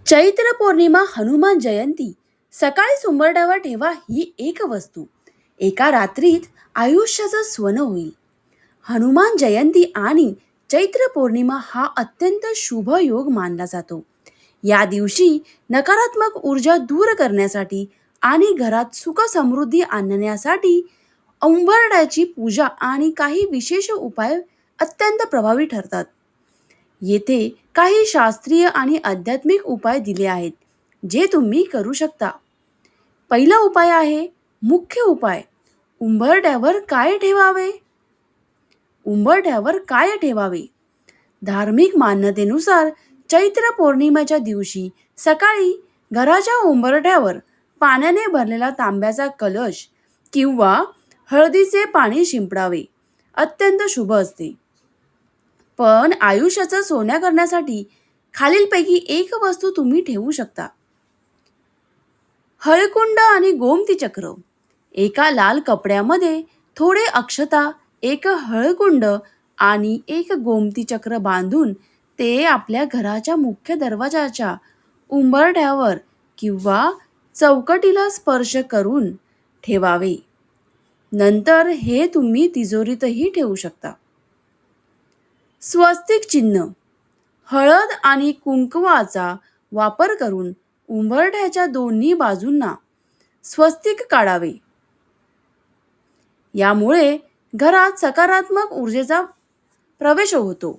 चैत्र पौर्णिमा हनुमान जयंती सकाळी उंबरठ्यावर ठेवा ही एक वस्तू एका रात्रीत आयुष्याचं स्वप्न होईल. हनुमान जयंती आणि चैत्र पौर्णिमा हा अत्यंत शुभ योग मानला जातो. या दिवशी नकारात्मक ऊर्जा दूर करण्यासाठी आणि घरात सुख समृद्धी आणण्यासाठी उंबरठ्याची पूजा आणि काही विशेष उपाय अत्यंत प्रभावी ठरतात. येथे काही शास्त्रीय आणि आध्यात्मिक उपाय दिले आहेत जे तुम्ही करू शकता. पहिला उपाय आहे मुख्य उपाय. उंबरठ्यावर काय ठेवावे? उंबरठ्यावर काय ठेवावे? धार्मिक मान्यतेनुसार चैत्र पौर्णिमेच्या दिवशी सकाळी घराच्या उंबरठ्यावर पाण्याने भरलेला तांब्याचा कलश किंवा हळदीचे पाणी शिंपडावे अत्यंत शुभ असते. पण आयुष्याचं सोन्या करण्यासाठी खालीलपैकी एक वस्तू तुम्ही ठेवू शकता. हळकुंड आणि गोमती चक्र. एका लाल कपड्यामध्ये थोडे अक्षता, एक हळकुंड आणि एक गोमती चक्र बांधून ते आपल्या घराच्या मुख्य दरवाजाच्या उंबरठ्यावर किंवा चौकटीला स्पर्श करून ठेवावे. नंतर हे तुम्ही तिजोरीतही ठेवू शकता. स्वस्तिक चिन्ह. हळद आणि कुंकवाचा वापर करून उंबरठ्याच्या दोन्ही बाजूंना स्वस्तिक काढावे. यामुळे घरात सकारात्मक ऊर्जेचा प्रवेश होतो.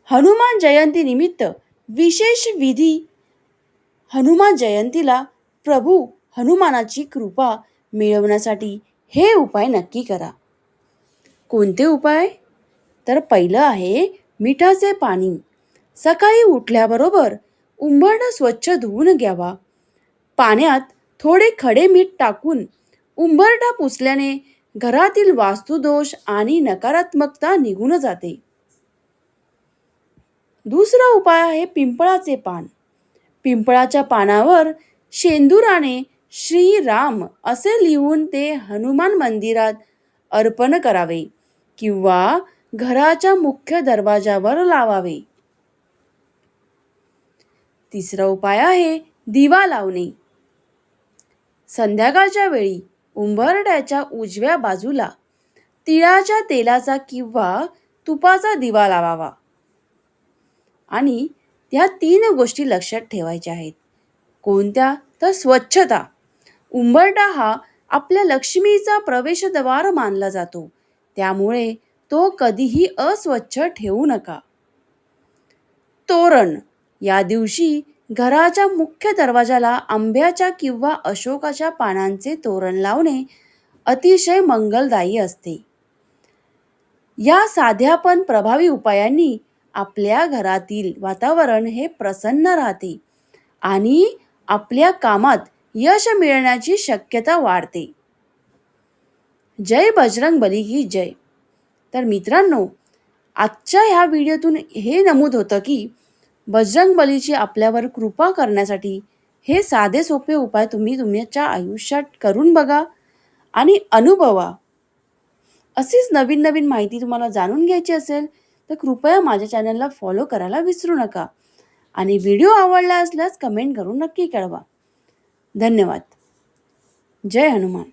हनुमान जयंती निमित्त विशेष विधी. हनुमान जयंतीला प्रभू हनुमानाची कृपा मिळवण्यासाठी हे उपाय नक्की करा. कोणते उपाय? तर पहिलं आहे मिठाचे पाणी. सकाळी उठल्याबरोबर उंबरठा स्वच्छ धुवून घ्यावा. पाण्यात थोडे खडे मीठ टाकून उंबरठा पुसल्याने घरातील वास्तुदोष आणि नकारात्मकता निघून जाते. दुसरा उपाय आहे पिंपळाचे पान. पिंपळाच्या पानावर शेंदुराने श्रीराम असे लिहून ते हनुमान मंदिरात अर्पण करावे किंवा घराच्या मुख्य दरवाजावर लावावे. तिसरा उपाय आहे दिवा लावणे. संध्याकाळच्या वेळी उंबरठ्याच्या उजव्या बाजूला तिळाच्या तेलाचा किंवा तुपाचा दिवा लावावा. आणि त्या 3 गोष्टी लक्षात ठेवायच्या आहेत. कोणत्या? तर स्वच्छता. उंबरठा हा आपल्या लक्ष्मीचा प्रवेशद्वार मानला जातो, त्यामुळे तो कधीही अस्वच्छ ठेवू नका. तोरण. या दिवशी घराच्या मुख्य दरवाजाला आंब्याच्या किंवा अशोकाच्या पानांचे तोरण लावणे अतिशय मंगलदायी असते. या साध्या पण प्रभावी उपायांनी आपल्या घरातील वातावरण हे प्रसन्न राहते आणि आपल्या कामात यश मिळण्याची शक्यता वाढते. जय बजरंग बली की जय. तर मित्रांनो, आजच्या ह्या व्हिडिओतून हे नमूद होतं की बजरंग बलीची आपल्यावर कृपा करण्यासाठी हे साधे सोपे उपाय तुम्ही तुमच्या आयुष्यात करून बघा आणि अनुभवा. अशीच नवीन नवीन माहिती तुम्हाला जाणून घ्यायची असेल तर कृपया माझ्या चॅनलला फॉलो करायला विसरू नका आणि व्हिडिओ आवडला असल्यास कमेंट करून नक्की कळवा. धन्यवाद. जय हनुमान.